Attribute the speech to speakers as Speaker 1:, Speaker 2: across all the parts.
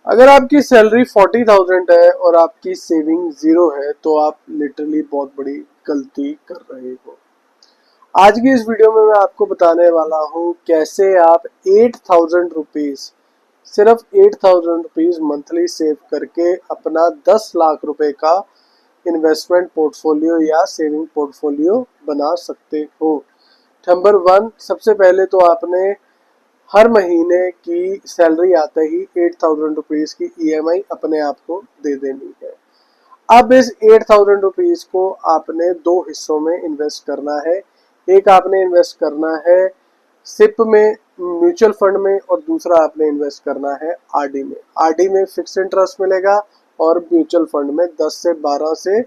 Speaker 1: अगर आपकी सैलरी 40,000 है और आपकी सेविंग 0 है तो आप लिटरली बहुत बड़ी गलती कर रहे हो। आज की इस वीडियो में मैं आपको बताने वाला हूँ कैसे आप 8,000 रुपीज, सिर्फ 8,000 रुपीज मंथली सेव करके अपना 10 लाख रुपए का इन्वेस्टमेंट पोर्टफोलियो या सेविंग पोर्टफोलियो बना सकते हो। नंबर 1, सबसे पहले तो आपने हर महीने की सैलरी आते ही 8,000 रुपीज की EMI अपने आप को दे देनी है। अब इस 8,000 रुपीज को आपने दो हिस्सों में इन्वेस्ट करना है। एक आपने इन्वेस्ट करना है सिप में, म्यूचुअल फंड में, और दूसरा आपने इन्वेस्ट करना है आरडी में। आरडी में फिक्स इंटरेस्ट मिलेगा और म्यूचुअल फंड में 10 से 12 से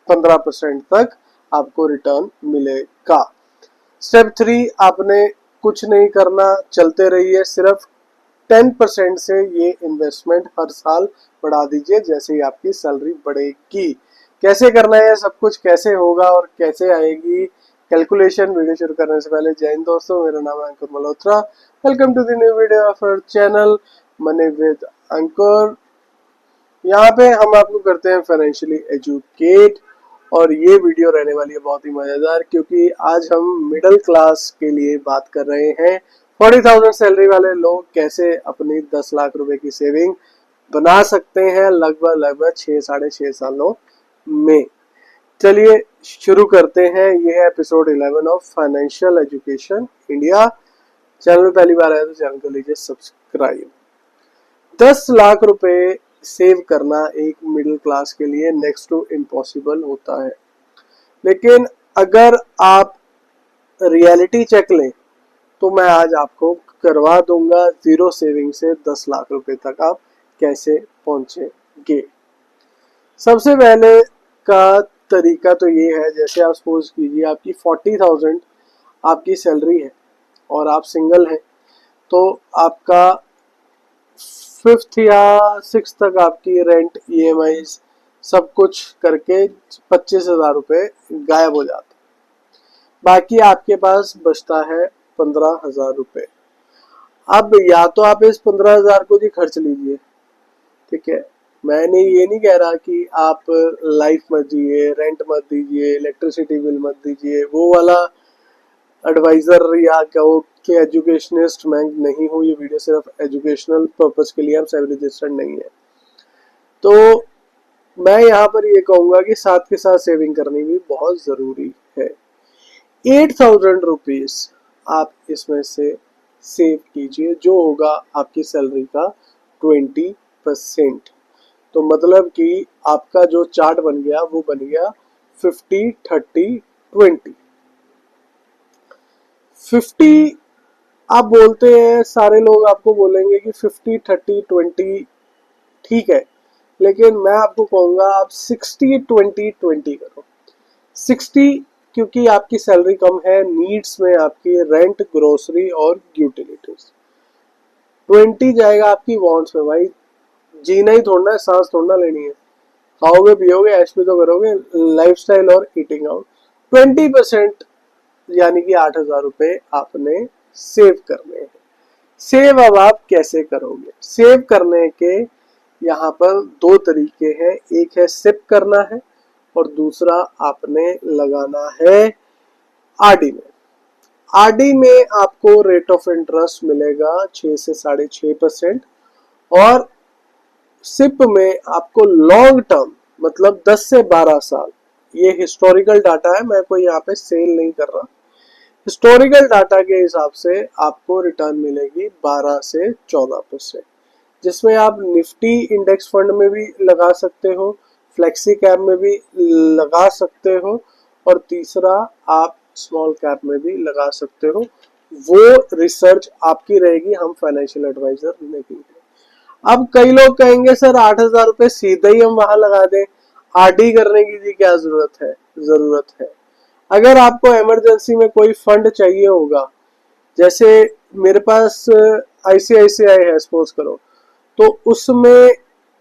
Speaker 1: 15% तक आपको रिटर्न मिलेगा। स्टेप 3, आपने कुछ नहीं करना, चलते रहिए, सिर्फ 10% से ये इन्वेस्टमेंट हर साल बढ़ा दीजिए जैसे ही आपकी सैलरी बढ़ेगी। कैसे करना है, सब कुछ कैसे होगा और कैसे आएगी कैलकुलेशन, वीडियो शुरू करने से पहले जय हिंद दोस्तों, मेरा नाम है Ankur Malhotra. Welcome to the new video of our channel money with Ankur. यहाँ पे हम आपको करते हैं फाइनेंशियली एजुकेट, और ये वीडियो रहने वाली है बहुत ही मजेदार क्योंकि आज हम मिडिल क्लास के लिए बात कर रहे हैं। 40,000 सैलरी वाले लोग कैसे अपनी 10 लाख रुपए की सेविंग बना सकते हैं लगभग 6-6.5 सालों में। चलिए शुरू करते हैं। ये है episode 11 of financial education India. Channel में पहली बार आया तो चैनल को लीजिए सब्सक्राइब। 10 लाख रुपए सेव करना एक मिडिल क्लास के लिए नेक्स्ट टू इम्पॉसिबल होता है, लेकिन अगर आप रियलिटी चेक लें तो मैं आज आपको करवा दूंगा जीरो सेविंग से 10 लाख रुपए तक आप कैसे पहुंचेंगे। सबसे पहले का तरीका तो ये है, जैसे आप सपोज कीजिए आपकी 40,000 आपकी सैलरी है और आप सिंगल हैं, तो आपका 5th या 6th तक आपकी रेंट, EMI सब कुछ करके 25,000 रुपये गायब हो जाते, बाकी आपके पास बचता है 15,000 रुपये। अब या तो आप इस 15,000 को जी खर्च लीजिए, ठीक है, मैंने ये नहीं कह रहा कि आप लाइफ मत जिए, रेंट मत दीजिए, इलेक्ट्रिसिटी बिल मत दीजिए, वो वाला एडवाइजर या कहो कि एजुकेशनिस्ट मैं नहीं हूँ। ये वीडियो सिर्फ एजुकेशनल पर्पस के लिए, हम सेल्फ रजिस्टर्ड नहीं है। तो मैं यहाँ पर ये कहूँगा कि साथ के साथ सेविंग करनी भी बहुत ज़रूरी है। 8,000 रुपीज आप इसमें से सेव कीजिए, जो होगा आपकी सैलरी का 20%। तो मतलब कि आपका जो चार्ट बन गया वो बन गया 50-30-20। 50 आप बोलते हैं, सारे लोग आपको बोलेंगे कि 50-30-20 ठीक है, लेकिन मैं आपको कहूँगा आप 60-20-20 करो। 60 क्योंकि आपकी सैलरी कम है, नीड्स में आपकी रेंट, ग्रोसरी और यूटिलिटीज। 20 जाएगा आपकी वांट्स में, भाई जीना ही थोड़ना है, सांस थोड़ना लेनी है, खाओगे पियोगे ऐश भी तो करोगे, लाइफस्टाइल और ईटिंग आउट। 20% यानी कि 8,000 रुपये आपने सेव करने हैं। सेव अब आप कैसे करोगे? सेव करने के यहाँ पर दो तरीके हैं, एक है सिप करना है और दूसरा आपने लगाना है आरडी में। आरडी में आपको रेट ऑफ इंटरेस्ट मिलेगा 6 से 6.5%, और सिप में आपको लॉन्ग टर्म मतलब 10 से 12 साल, ये हिस्टोरिकल डाटा है, मैं कोई यहाँ पे सेल नहीं कर रहा, हिस्टोरिकल डाटा के हिसाब से आपको रिटर्न मिलेगी 12 से 14%, जिसमें आप निफ्टी इंडेक्स फंड में भी लगा सकते हो, फ्लेक्सी कैप में भी लगा सकते हो, और तीसरा आप स्मॉल कैप में भी लगा सकते हो। वो रिसर्च आपकी रहेगी, हम फाइनेंशियल एडवाइजर नहीं है। अब कई लोग कहेंगे सर 8,000 रुपये सीधे ही हम वहां लगा दें, आरडी करने की जी क्या जरूरत है? जरूरत है। अगर आपको इमरजेंसी में कोई फंड चाहिए होगा, जैसे मेरे पास ICICI है सपोज करो, तो उसमें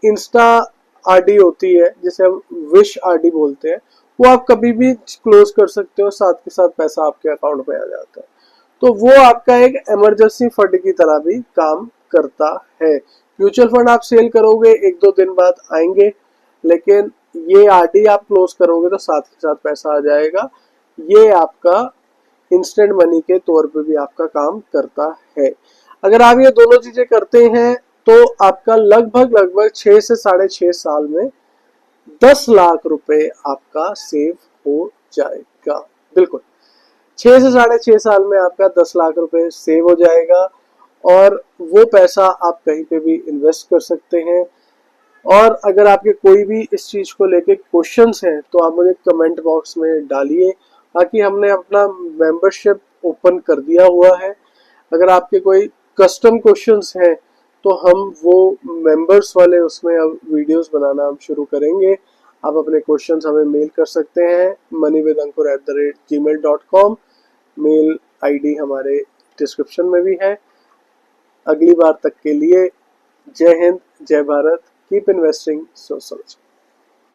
Speaker 1: इंस्टा आरडी होती है जिसे हम विश आरडी बोलते हैं, वो आप कभी भी क्लोज कर सकते हो, साथ के साथ पैसा आपके अकाउंट में आ जाता है। तो वो आपका एक इमरजेंसी फंड की तरह भी काम करता है। म्यूचुअल फंड आप सेल करोगे, एक दो दिन बाद आएंगे, लेकिन ये आरडी आप क्लोज करोगे तो साथ के साथ पैसा आ जाएगा। ये आपका इंस्टेंट मनी के तौर पे भी आपका काम करता है। अगर आप ये दोनों चीजें करते हैं तो आपका लगभग लगभग 6 से 6.5 साल में 10 लाख रुपए आपका सेव हो जाएगा। बिल्कुल 6 से 6.5 साल में आपका 10 लाख रुपए सेव हो जाएगा, और वो पैसा आप कहीं पे भी इन्वेस्ट कर सकते हैं। और अगर आपके कोई भी इस चीज को लेके क्वेश्चंस हैं तो आप मुझे कमेंट बॉक्स में डालिए। बाकी हमने अपना मेंबरशिप ओपन कर दिया हुआ है। अगर आपके कोई कस्टम क्वेश्चंस हैं तो हम वो मेंबर्स वाले उसमें अब वीडियोस बनाना हम शुरू करेंगे। आप अपने क्वेश्चंस हमें मेल कर सकते हैं moneyvidankur@gmail.com। मेल आईडी हमारे डिस्क्रिप्शन में भी है। अगली बार तक के लिए जय हिंद, जय भारत, कीप इन्वेस्टिंग, सोच समझ।